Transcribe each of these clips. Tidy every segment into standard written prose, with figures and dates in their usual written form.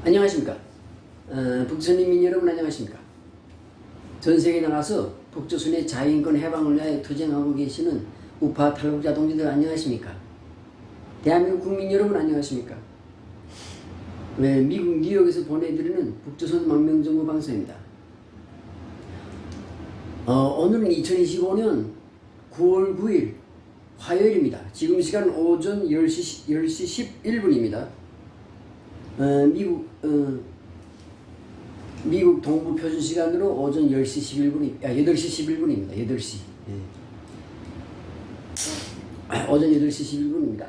안녕하십니까. 북조선인민 여러분 안녕하십니까. 전세계에 나가서 북조선의 자유인권 해방을 위하여 투쟁하고 계시는 우파 탈북자 동지들 안녕하십니까. 대한민국 국민 여러분 안녕하십니까. 미국 뉴욕에서 보내드리는 북조선 망명정보 방송입니다. 오늘은 2025년 9월 9일 화요일입니다. 지금 시간은 오전 10시 11분입니다. 미국 동부 표준 시간으로 오전 10시 11분, 8시 11분입니다. 8시. 오전 8시 11분입니다.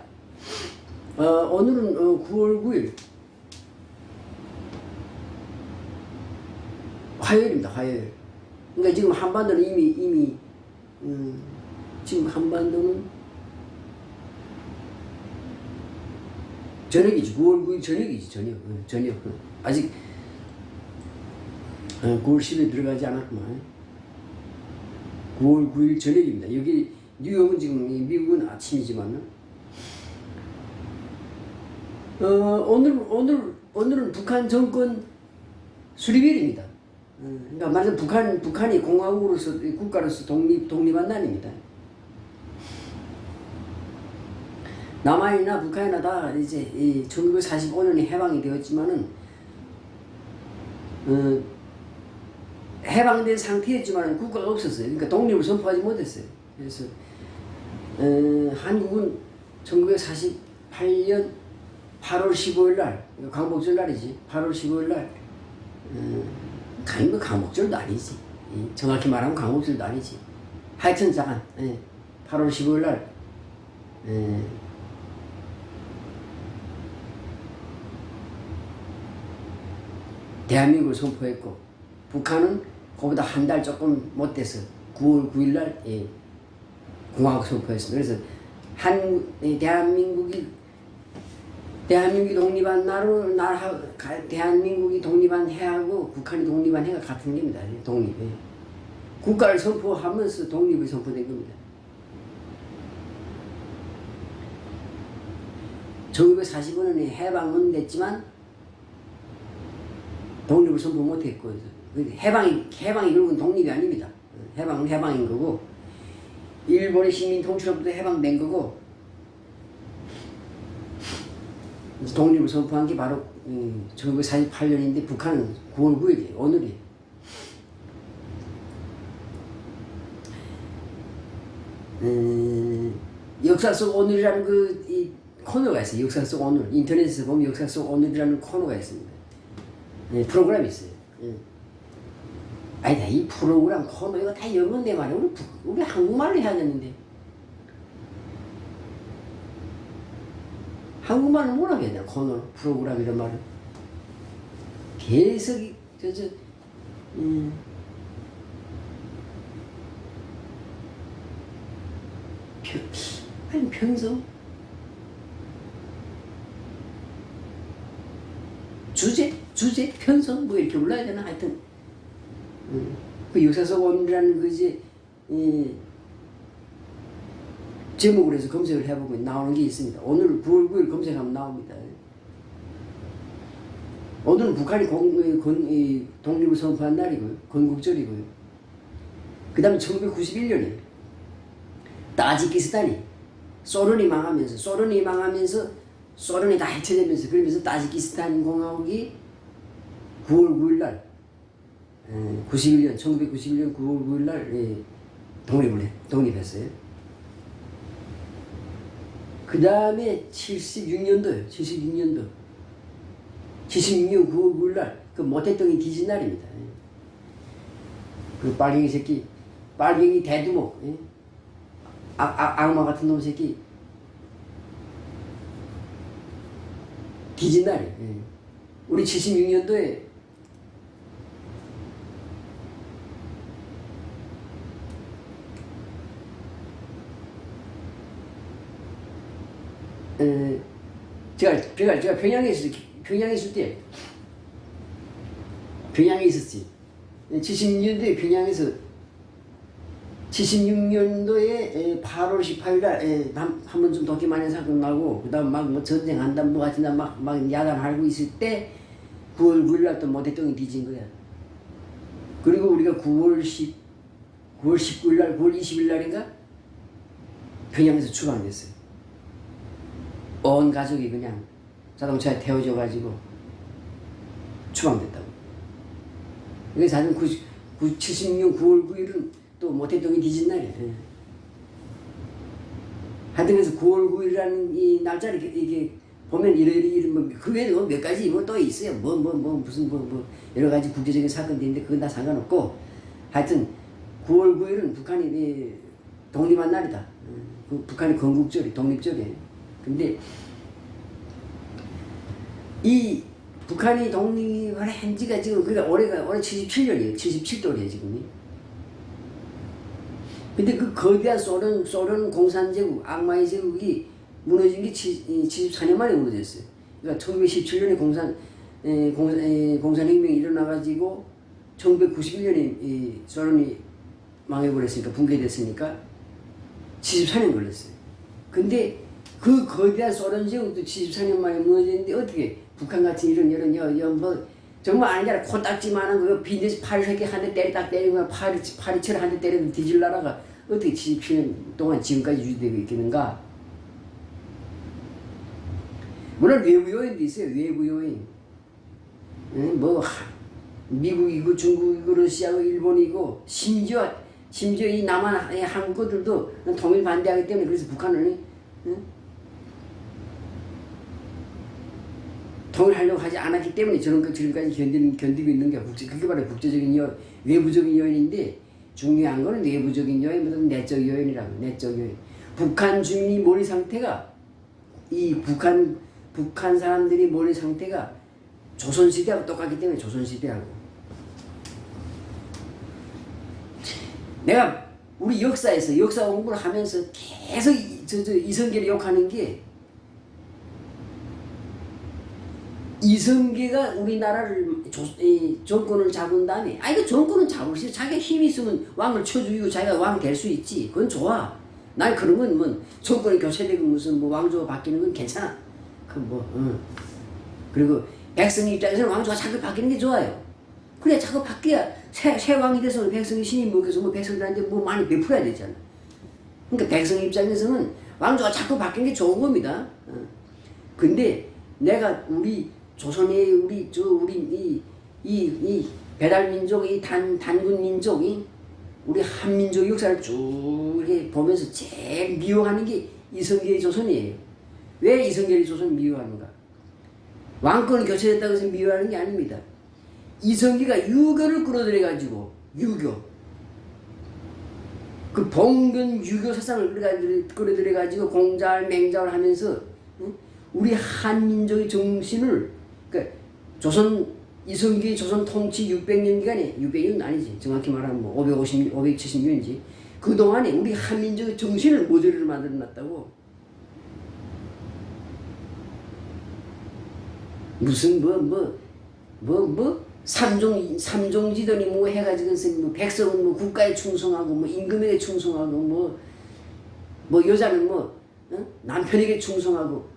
오늘은 9월 9일 화요일입니다. 화요일. 그러니까 지금 한반도는 이미 지금 한반도는 저녁이지. 9월 9일 저녁이지. 저녁. 아직 9월 10일 들어가지 않았구만. 9월 9일 저녁입니다. 여기 뉴욕은 지금 미국은 아침이지만 오늘은 북한 정권 수립일입니다. 그러니까 말하자면 북한이 공화국으로서 국가로서 독립한 날입니다. 남한이나 북한이나 다 이제 1945년에 해방이 되었지만은 해방된 상태였지만 국가가 없었어요. 그러니까 독립을 선포하지 못했어요. 그래서 한국은 1948년 8월 15일 날, 광복절 날이지. 8월 15일 날, 광복절도 아니지. 정확히 말하면 광복절도 아니지. 하여튼 잠깐, 8월 15일 날, 대한민국을 선포했고, 북한은 그보다 한 달 조금 못 돼서 9월 9일 날 공화국 선포했습니다. 그래서 대한민국이 독립한 대한민국이 독립한 해하고 북한이 독립한 해가 같은 겁니다. 독립. 국가를 선포하면서 독립이 선포된 겁니다. 1945년에 해방은 됐지만 독립을 선포 못했고, 해방이 결국은 독립이 아닙니다. 해방은 해방인 거고, 일본의 식민 통치로부터 해방된 거고, 독립을 선포한 게 바로 1948년인데 북한은 9월 9일이에요. 오늘이에요. 역사 속 오늘이라는 이 코너가 있어요. 역사 속 오늘. 인터넷에서 보면 역사 속 오늘이라는 코너가 있습니다. 프로그램이 있어요. 아니다, 이 프로그램 코너 이거 다 영어인데 말이야. 우리 한국말로 해야 되는데. 한국말로 뭐라고 해야 되나? 코너, 프로그램 이런 말은. 계속 편성? 주제? 편성? 뭐 이렇게 올라야 되나? 하여튼 그 역사 속 오늘이라는 제목으로 해서 검색을 해보면 나오는 게 있습니다. 오늘 9월 9일 검색하면 나옵니다. 오늘은 북한이 독립을 선포한 날이고요. 건국절이고요. 그 다음에 1991년에 따지키스탄이 소련이 망하면서 소련이 다 해체되면서 그러면서 따지키스탄 공화국이 9월 9일 날 1991년 9월 9일 날 독립했어요. 그 다음에 76년도요. 76년 9월 9일 날 그 모태똥이 뒤진 날입니다. 그 빨갱이 새끼, 빨갱이 대두목, 악마 같은 놈 새끼 뒤진 날이에요. 우리 76년도에 제가 평양에 있을 때 평양에 있었지. 76년도에 평양에서 76년도에 8월 18일 날 한 번쯤 도끼 마련 사건 나고, 그 다음 막 뭐 전쟁한다 뭐 같은 막 야단하고 있을 때 9월 9일 날 또 모태똥이 뒤진 거야. 그리고 우리가 9월 19일 날, 9월 20일 날인가? 평양에서 추방됐어요. 온 가족이 그냥 자동차에 태워져가지고 추방됐다고. 그래서 76년 9월 9일은 또 모태똥이 뒤진 날이에요. 하여튼 그래서 9월 9일이라는 이 날짜를 이게 보면 이런 뭐 그 외에도 몇 가지 뭐 또 있어요. 무슨 여러 가지 국제적인 사건들이 있는데 그건 다 상관없고 하여튼 9월 9일은 북한이 독립한 날이다. 그 북한이 건국절이 독립절이에요. 근데 이 북한이 독립을 한 지가 지금 그러니까 올해 77년이에요. 77돌이에요 지금이. 근데 그 거대한 소련 공산제국 악마의 제국이 무너진 게 74년 만에 무너졌어요. 그러니까 1917년에 공산혁명이 일어나가지고 1991년에 소련이 망해버렸으니까 붕괴됐으니까 74년 걸렸어요. 근데 그 거대한 소련 제국도 74년 만에 무너졌는데 어떻게 북한 같은 이런 뭐 정말 아니잖아. 코딱지만한 그 빈대지 팔 새끼 한 대 딱 때리면 파리채를 한 대 때리면 뒤질 나라가 어떻게 77년 동안 지금까지 유지되고 있겠는가? 물론 외부 요인도 있어요. 외부 요인. 뭐 미국이고 중국이고 러시아고 일본이고 심지어 이 남한 한국들도 통일 반대하기 때문에 그래서 북한을 통일하려고 하지 않았기 때문에 저런 거 지금까지 견디고 있는 게 그게 바로 국제적인 외부적인 요인인데 중요한 거는 내부적인 요인보다 내적 요인이라고. 내적 요인. 북한 주민이 머리 상태가 이 북한 사람들이 머리 상태가 조선시대하고 똑같기 때문에 조선시대하고. 내가 우리 역사에서 역사 공부를 하면서 계속 이성계를 욕하는 게 이성계가 우리나라를 정권을 잡은 다음에 그 정권은 잡을 수 있어. 자기가 힘이 있으면 왕을 쳐 죽이고 자기가 왕 될 수 있지. 그건 좋아. 난 그런 건 뭐 정권이 교체되고 무슨 뭐 왕조가 바뀌는 건 괜찮아. 그리고 백성 입장에서는 왕조가 자꾸 바뀌는 게 좋아요. 그래 자꾸 바뀌어야 새 왕이 돼서 백성이 신임 먹여서 뭐 백성들한테 뭐 많이 베풀어야 되잖아. 그러니까 백성 입장에서는 왕조가 자꾸 바뀌는 게 좋은 겁니다. 근데 내가 우리 조선의 이 배달민족, 이 단군민족이 우리 한민족 역사를 쭉 이렇게 보면서 제일 미워하는 게 이성계의 조선이에요. 왜 이성계의 조선을 미워하는가? 왕권이 교체됐다고 해서 미워하는 게 아닙니다. 이성계가 유교를 끌어들여가지고 유교 그 봉건 유교 사상을 끌어들여가지고 공자를 맹자를 하면서 우리 한민족의 정신을 그러니까 조선 이성계의 조선 통치 600년 기간에 600년 아니지 정확히 말하면 뭐 570년이지 그동안에 우리 한민족의 정신을 모조리를 만들어놨다고. 무슨 삼종지더니 뭐 해가지고 뭐 백성은 뭐 국가에 충성하고 뭐 임금에게 충성하고 뭐 여자는 남편에게 충성하고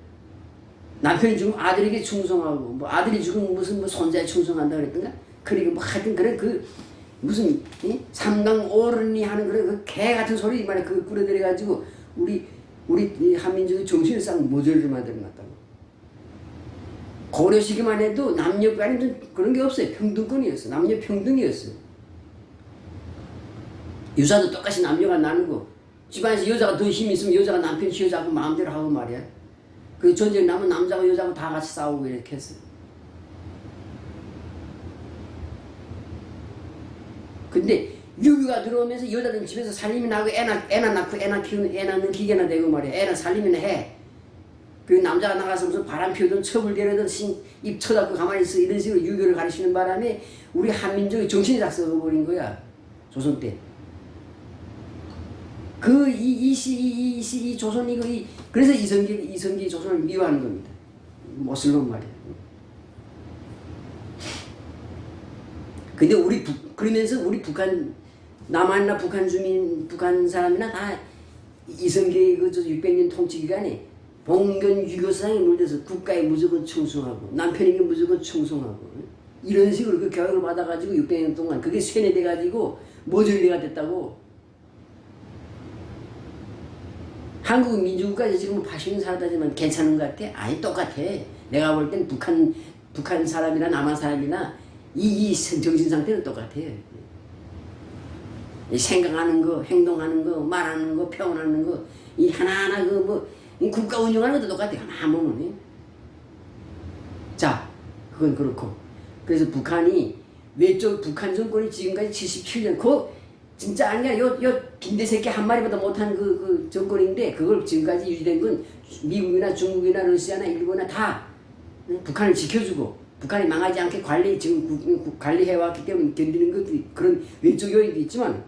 남편이 죽으면 아들에게 충성하고 뭐 아들이 죽으면 무슨 뭐 손자에 충성한다 그랬던가. 그리고 뭐 하여튼 그래 그 무슨 삼강오른이 하는 그런 그 개 같은 소리 말에 그거 뿌려들여가지고 우리 한민족의 정신을 싹 모조리를 만들어놨다고. 고려 시기만 해도 남녀 간에 그런 게 없어요. 평등권이었어. 남녀 평등이었어. 유사도 똑같이 남녀가 나누고 집안에서 여자가 더 힘이 있으면 여자가 남편 쥐어잡고 마음대로 하고 말이야. 그 전쟁 나면 남자고 여자고 다 같이 싸우고 이렇게 했어요. 근데 유교가 들어오면서 여자들은 집에서 살림이 나고 애나 낳고 애나 키우는 애 낳는 기계나 되고 말이야. 애나 살림이나 해. 그 남자가 나가서 무슨 바람 피우든 첩을 개려든 입 쳐잡고 가만히 있어 이런 식으로 유교를 가르치는 바람에 우리 한민족의 정신이 다 썩어버린 거야. 조선 때. 이 조선이고 그래서 이성계 조선을 미워하는 겁니다. 모슬론 말이야. 근데 그러면서 우리 북한 남한이나 북한 주민 북한 사람이나 다 이성계의 그 600년 통치 기간에 봉건 유교사상에 물들어서 국가에 무조건 충성하고 남편에게 무조건 충성하고 이런 식으로 그 교육을 받아가지고 600년 동안 그게 세뇌돼가지고 모조리가 됐다고. 한국 민주국가에서 지금 80년 살았다지만 괜찮은 것 같아? 아니 똑같아. 내가 볼 땐 북한 사람이나 남한 사람이나 이 정신 상태는 똑같아. 생각하는 거, 행동하는 거, 말하는 거, 표현하는 거, 이 하나하나 그 뭐 국가 운영하는 것도 똑같아. 하나 보면. 자, 그건 그렇고. 그래서 북한이 외적 북한 정권이 지금까지 77년 진짜 아니야. 요 빈대새끼 한 마리보다 못한 그 정권인데 그걸 지금까지 유지된 건 미국이나 중국이나 러시아나 일본이나 다 북한을 지켜주고 북한이 망하지 않게 관리해왔기 때문에 견디는 것도 그런 외적 요인도 있지만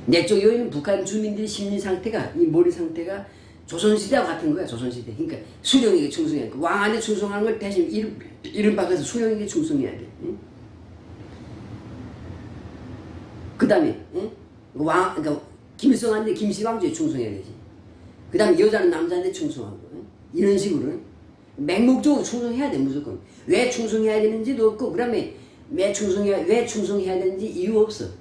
내적 요인은 북한 주민들의 심리 상태가 이 머리 상태가 조선시대와 같은 거야. 조선시대. 그러니까 수령에게 충성해야 돼. 왕한테 충성하는 걸 대신 이름 바꿔서 수령에게 충성해야 돼. 응? 그 다음에 그러니까 김일성한테 김씨왕조에 충성해야 되지. 그 다음에 여자는 남자한테 충성하고 이런 식으로 맹목적으로 충성해야 돼. 무조건. 왜 충성해야 되는지도 없고 그 다음에 왜 충성해야 되는지 이유 없어.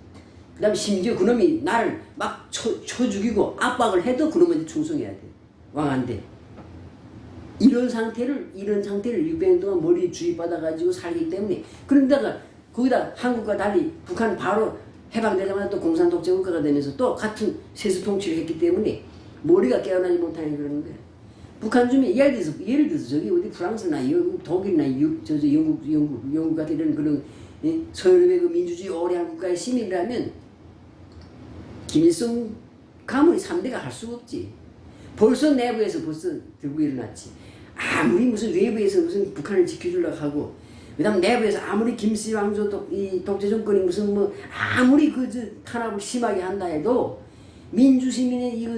그 다음에 심지어 그놈이 나를 막 쳐 죽이고 압박을 해도 그놈한테 충성해야 돼. 왕한테. 이런 상태를 600년 동안 머리 주입받아가지고 살기 때문에 그런데다가 거기다 한국과 달리 북한 바로 해방되자마자 또 공산독재 국가가 되면서 또 같은 세수 통치를 했기 때문에 머리가 깨어나지 못하는 그런 거야. 북한 주민 예를 들어서 저기 어디 프랑스나 독일이나 영국 같은 이런 그런 서유럽의 그 민주주의 오래한 국가의 시민이라면 김일성 가문이 3대가 할 수가 없지. 벌써 내부에서 들고 일어났지. 아무리 무슨 외부에서 무슨 북한을 지켜주려고 하고 그 다음 내부에서 아무리 김씨 왕조 이 독재 정권이 무슨 뭐 아무리 탄압을 심하게 한다 해도 민주시민의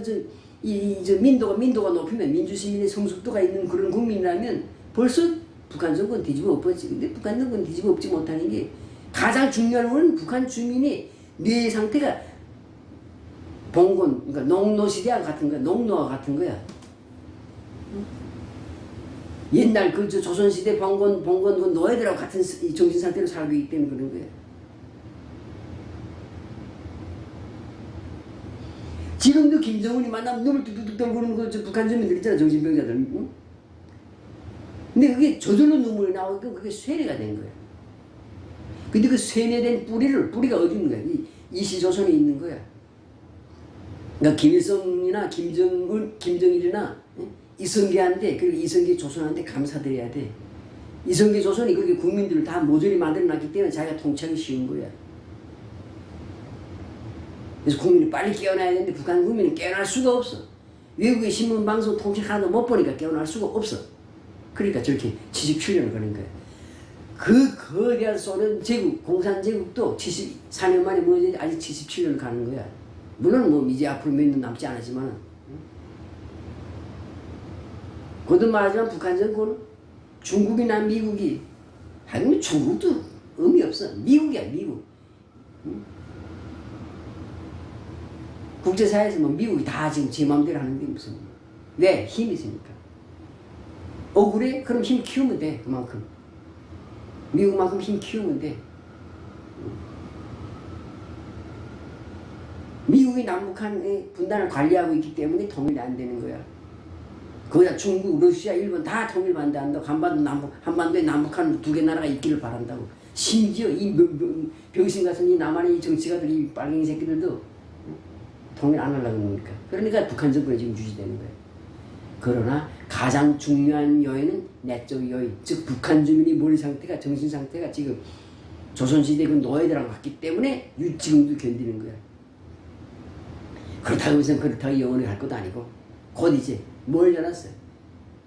민도가 높으면 민주시민의 성숙도가 있는 그런 국민이라면 벌써 북한 정권 뒤집어 엎었지. 근데 북한 정권 뒤집어 엎지 못하는 게 가장 중요한 건 북한 주민의 뇌 상태가 봉건, 그러니까 농노시대와 같은 거야. 농노와 같은 거야. 옛날 조선시대 봉건 그 노예들하고 같은 정신 상태로 살고 있기 때문에 그런 거야. 지금도 김정은이 만나면 눈을 뚝뚝뚝 떨구는 북한 주민들 있잖아. 정신병자들. 응? 근데 그게 저절로 눈물이 나오니까 그게 쇠뇌가 된 거야. 근데 그 쇠뇌된 뿌리가 어디 있는 거야? 이시조선에 있는 거야. 그러니까 김일성이나 김정일이나 이성계한테 그리고 이성계 조선한테 감사드려야 돼. 이성계 조선이 그렇게 국민들을 다 모조리 만들어놨기 때문에 자기가 통치하기 쉬운 거야. 그래서 국민이 빨리 깨어나야 되는데 북한 국민은 깨어날 수가 없어. 외국의 신문 방송 통신 하나도 못 보니까 깨어날 수가 없어. 그러니까 저렇게 77년을 걸린 거야. 그 거대한 소련 제국, 공산제국도 74년 만에 무너진 아직 77년을 가는 거야. 물론 뭐 이제 앞으로 몇 년 남지 않았지만 거듭 말하지만 북한 정권은 중국이나 미국이 하긴 중국도 의미 없어. 미국이야 미국. 국제사회에서 뭐 미국이 다 지금 제 마음대로 하는데 무슨 왜? 힘이 있으니까. 억울해? 그럼 힘 키우면 돼. 그만큼. 미국만큼 힘 키우면 돼. 미국이 남북한 분단을 관리하고 있기 때문에 통일이 안 되는 거야. 거기다 중국, 러시아, 일본 다 통일 반대한다고. 한반도에 남북한 두 개 나라가 있기를 바란다고. 심지어 이 병신 같은 이 남한의 이 정치가들, 이 빨갱이 새끼들도 통일 안 하려고 합니까? 그러니까 북한 정권이 지금 유지되는 거예요. 그러나 가장 중요한 요인은 내적 요인, 즉 북한 주민의 머리 상태가, 정신 상태가 지금 조선시대 그 노예들하고 같기 때문에 지금도 견디는 거야. 그렇다고 해서 그렇다고 영원히 할 것도 아니고 곧 이제 멀지 않았어요.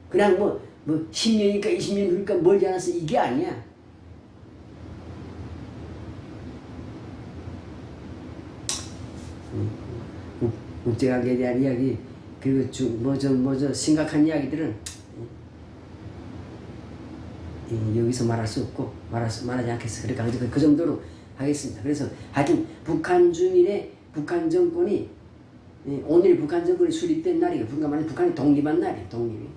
그냥 뭐 10년이니까 20년 그러니까 멀지 않았어 이게 아니야. 국제관계에 대한 이야기 그리고 심각한 이야기들은 여기서 말할 수 없고 말하지 않겠어. 그러니까 그 정도로 하겠습니다. 그래서 하여튼 북한 주민의 북한 정권이 오늘 북한 정권이 수립된 날이에요. 북한이 독립한 날이에요. 독립이.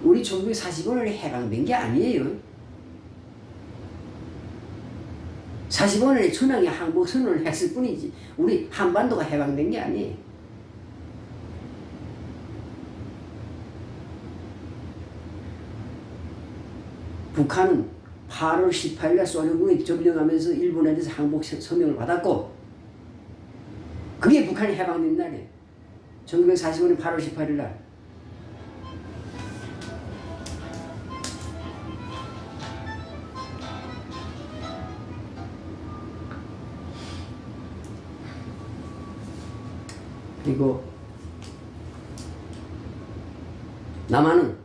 우리 1945년에 해방된 게 아니에요. 45년에 천황이 항복 선언을 했을 뿐이지 우리 한반도가 해방된 게 아니에요. 북한은 8월 18일날 소련군이 점령하면서 일본에 대해서 항복 서명을 받았고 그게 북한이 해방된 날이에요. 1945년 8월 18일날. 그리고 남한은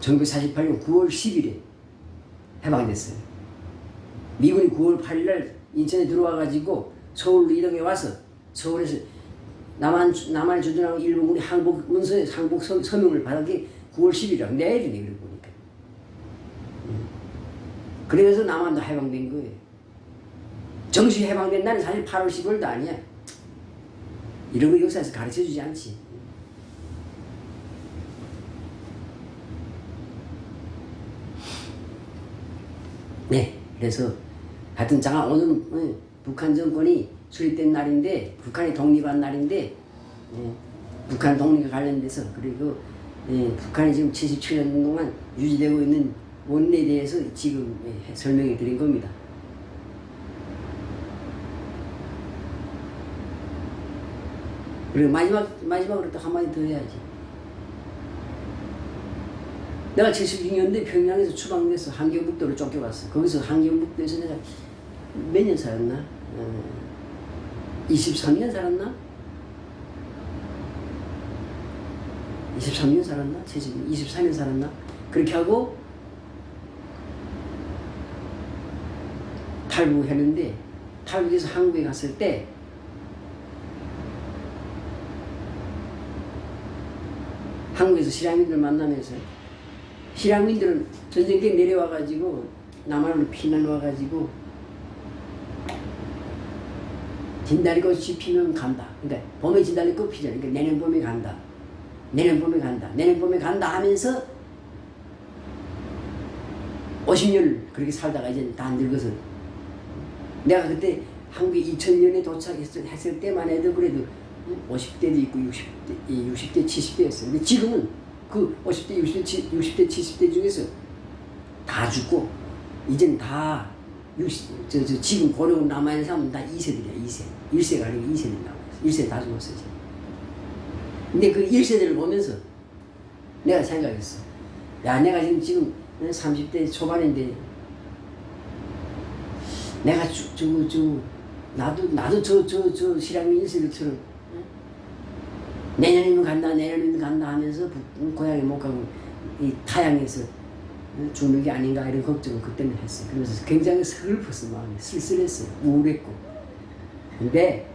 1948년 9월 10일에 해방됐어요. 미군이 9월 8일날 인천에 들어와가지고 서울로 이동해 와서 서울에서 남한에 주둔하고 일본군이 항복 문서에 항복 서명을 받은 게 9월 10일이라고 내일이네. 그러고 보니까. 그래서 남한도 해방된 거예요. 정시 해방된 날은 사실 8월 10월도 아니야. 이런 거 역사에서 가르쳐주지 않지. 네, 그래서 하여튼 잠깐 오늘은 북한 정권이 수립된 날인데 북한이 독립한 날인데 북한 독립과 관련돼서 그리고 북한이 지금 77년 동안 유지되고 있는 원인에 대해서 지금 설명해 드린 겁니다. 그리고 마지막으로 또 한마디 더 해야지. 내가 76년도에 평양에서 추방돼서 한경북도로 쫓겨갔어. 거기서 한경북도에서 내가 몇 년 살았나? 23년 살았나? 23년 살았나? 24년 살았나? 그렇게 하고 탈북했는데 탈북해서 한국에 갔을 때 한국에서 실향민들 만나면서 실향민들은 전쟁에 내려와가지고 남한으로 피난와가지고 진달리꽃이 피면 간다. 그러니까 봄에 진달리꽃 피잖아. 그러니까 내년 봄에 간다. 내년 봄에 간다. 내년 봄에 간다 하면서 50년을 그렇게 살다가 이제 다 늙어서 내가 그때 한국에 2000년에 도착했을 때만 해도 그래도 50대도 있고 60대, 70대였어요. 근데 지금은 그 50대, 60대, 70대 중에서 다 죽고 이제는 다 지금 고령 남아있는 사람은 다 2세들이야. 2세. 1세가 아니고 2세들이 남아있어. 1세 다 죽었어 지금. 근데 그 1세들을 보면서 내가 생각했어. 야, 내가 지금 30대 초반인데 내가 나도 저 실향민 1세들처럼 내년이면 간다 하면서 고향에 못 가고 이 타향에서 죽는 게 아닌가 이런 걱정을 그때는 했어요. 그래서 굉장히 슬펐어. 마음이 쓸쓸했어요. 우울했고. 근데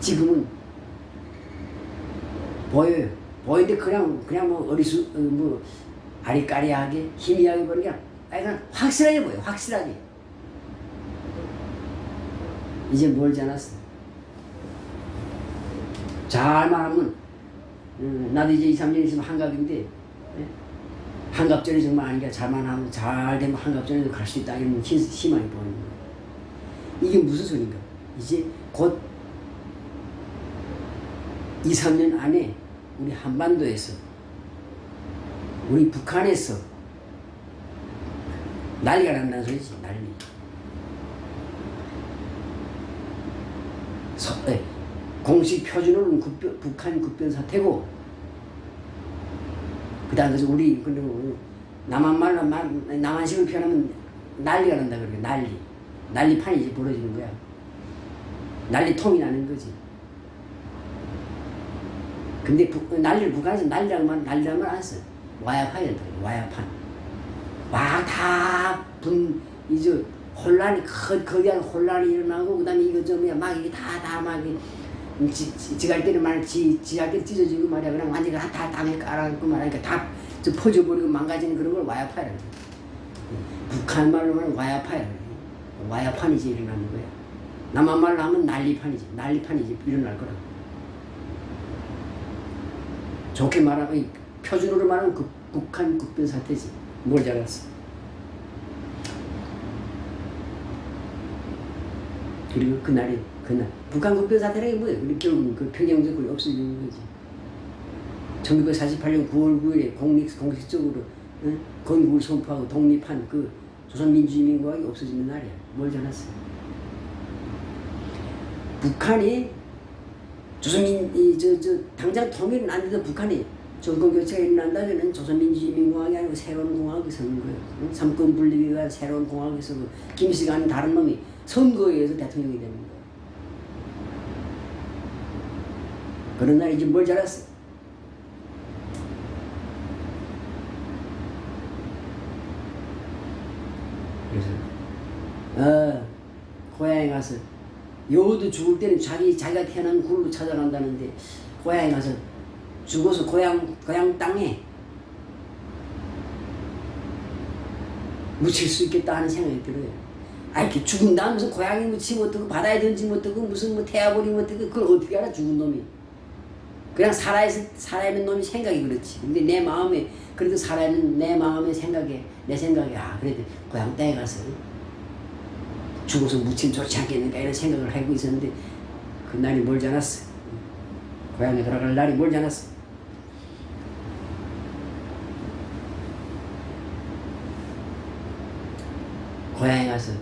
지금은 보여요. 보이는데 그냥 뭐 뭐 아리까리하게 희미하게 보는 게 아니라 확실하게 보여요. 확실하게. 이제 멀지 않았어. 잘만 하면 나도 이제 2, 3년 있으면 한갑인데 한갑전이 정말 아니라 잘만 하면 잘 되면 한갑전에도 갈 수 있다 이런 희망이 보이는 거예요. 이게 무슨 소린가? 이제 곧 2, 3년 안에 우리 한반도에서 우리 북한에서 난리가 난다는 소리지. 난리. 공식 표준어는 북한 국변 사태고 그 다음 그래서 우리 그리고 남한말로 남한식으로 표현하면 난리가 난다. 그러게 난리판이 이제 벌어지는 거야. 난리통이 나는 거지. 근데 북한에서 난리라는 말 안 써. 와야판이란다. 와야판. 와 다 이제 혼란이 거대한 혼란이 일어나고 그다음에 이거 좀 막 이게 다 막 지갈 때는 말이야 지할 때 찢어지고 말이야 그냥 완전히 다 땅에 깔아놓고 말이야 다 퍼져버리고 망가지는 그런 걸 와야파야. 북한 말로는 와야파야. 와야판이지 일어나는 거야. 남한 말로 하면 난리판이지 일어날 거라. 좋게 말하면 표준으로 말하면 북한 국변 사태지. 뭘 잘랐어. 그리고 그날 북한 국변 사태라는 게 뭐예요? 결국은 그 평양 정권이 없어지는 거지. 1948년 9월 9일에 공식적으로 건국을 선포하고 독립한 그 조선민주주의민국이 없어지는 날이야. 뭘 전했어? 북한이 당장 통일은 안 돼도 북한이 정권 교체가 일어난다면 조선민주주의민국이 아니고 새로운 공화국이 서는 거예요. 삼권 분립에 의한 새로운 공화국이 서고 김씨가 아닌 다른 놈이 선거에 의해서 대통령이 되는 거예요. 그런 날이 지금 뭘 잘했어? 그래서 고향에 가서 여우도 죽을 때는 자기가 태어난 굴로 찾아간다는데 고향에 가서 죽어서 고향 땅에 묻힐 수 있겠다 하는 생각이 들어요. 이렇게 죽은 다음 무슨 고향에 묻히면 어떡고 바다에 던지면 어떡고 무슨 뭐 태워버리면 어떡고 그걸 어떻게 알아 죽은 놈이. 그냥 살아있는 놈이 생각이 그렇지. 근데 내 마음에 그래도 살아있는 내 마음의 생각에 내 생각에 그래도 고향 땅에 가서 죽어서 묻히면 좋지 않겠는가 이런 생각을 하고 있었는데 그날이 멀지 않았어. 고향에 돌아갈 날이 멀지 않았어. 고향에 가서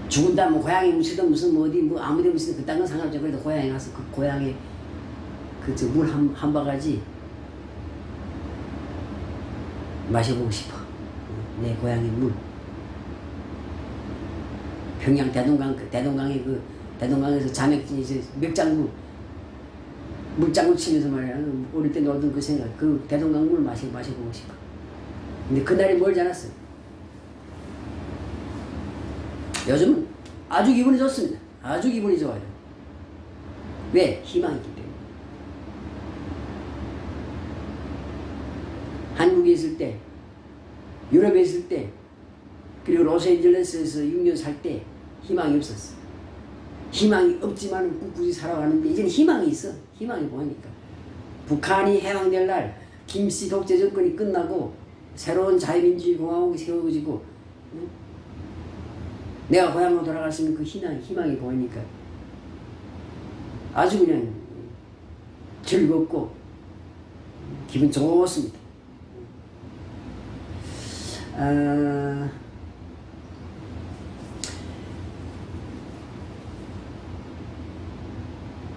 죽은 다음 고향에 묻히든 무슨 뭐 어디 뭐 아무데 묻히든 그딴 건 상관없죠. 그래도 고향에 가서 그 고향에 그 물 한 바가지 마셔보고 싶어. 내 고향의 물. 평양 대동강에서 자맥진 이제 맥장구 물장구 치면서 말이야. 어릴 때 놀던 그 생각. 그 대동강 물 마셔보고 싶어. 근데 그날이 멀지 않았어. 요즘은 아주 기분이 좋습니다. 아주 기분이 좋아요. 왜? 희망이 있기 때문에. 한국에 있을 때, 유럽에 있을 때, 그리고 로스앤젤레스에서 6년 살 때 희망이 없었어. 희망이 없지만 꿋꿋이 살아가는데 이제는 희망이 있어. 희망이 보이니까. 북한이 해방될 날 김씨 독재 정권이 끝나고 새로운 자유민주주의 공화국이 세워지고 내가 고향으로 돌아갈 수 있는 그 희망이 보이니까 아주 그냥 즐겁고 기분 좋습니다.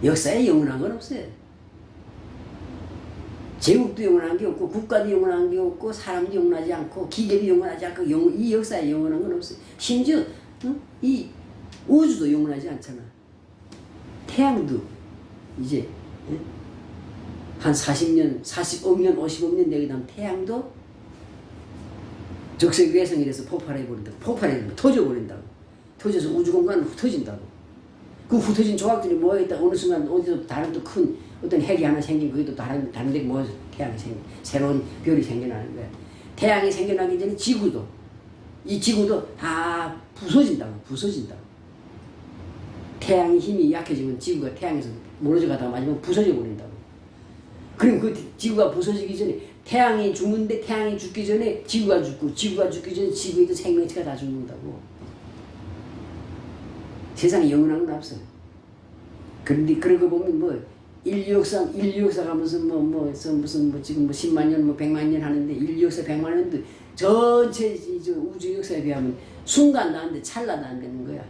역사에 영원한 건 없어요. 제국도 영원한 게 없고 국가도 영원한 게 없고 사람도 영원하지 않고 기계도 영원하지 않고 이 역사에 영원한 건 없어요. 심지어 이 우주도 영원하지 않잖아. 태양도 이제 한 40년, 40억 년, 50억 년 되게 되면 태양도 적색 외성이라서 폭발해버린다고. 터져버린다고. 터져서 우주공간은 흩어진다고. 그 흩어진 조각들이 모여있다 어느 순간 어디서 다른 또 큰 어떤 핵이 하나 생긴 그게 또 다른 데 모여서 태양이 새로운 별이 생겨나는 거야. 태양이 생겨나기 전에 이 지구도 다 부서진다고. 태양의 힘이 약해지면 지구가 태양에서 무너져 가다가 마지막에 부서져 버린다고. 그럼 그 지구가 부서지기 전에 태양이 죽는데 태양이 죽기 전에 지구가 죽고 지구가 죽기 전에 지구에도 생명체가 다 죽는다고. 세상에 영원한 건 없어. 그런데 그런 거 보면 뭐 인류 역사 가면서 무슨 지금 10만 년 100만 년 하는데 인류 역사 100만 년도 전체 우주 역사에 비하면 순간도 안 돼, 찰나도 안 되는 거야.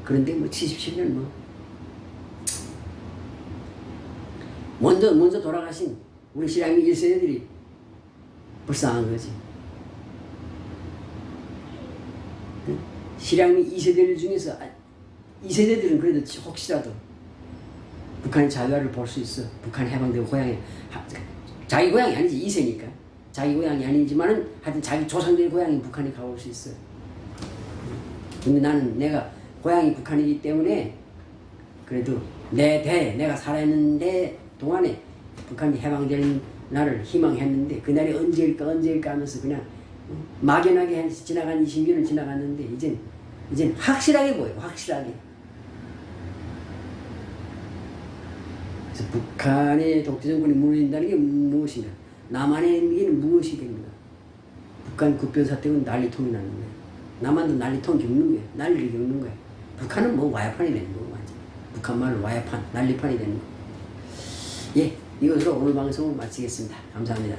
그런데 77년 먼저 돌아가신 우리 실향민 1세대들이 불쌍한 거지. 실향민 2세대들 중에서 2세대들은 그래도 혹시라도 북한의 자유화를 볼 수 있어. 북한이 해방되고 자기 고향이 아니지 2세니까. 자기 고향이 아니지만은 하여튼 자기 조상들의 고향인 북한에 가볼 수 있어. 근데 내가 고향이 북한이기 때문에 그래도 내가 살아있는 동안에 북한이 해방될 날을 희망했는데 그날이 언제일까 하면서 그냥 막연하게 지나간 20년을 지나갔는데 이젠 확실하게 보여요. 확실하게. 그래서 북한의 독재정권이 무너진다는 게 무엇인가? 남한의 위기는 무엇이 됩니까? 북한 국변 사태는 난리통이 나는 거예요. 남한도 난리통 겪는 거예요. 난리를 겪는 거예요. 북한은 뭐 와야판이 되는 거고 완전. 북한 말로 와야판, 난리판이 되는 거. 예, 이것으로 오늘 방송을 마치겠습니다. 감사합니다.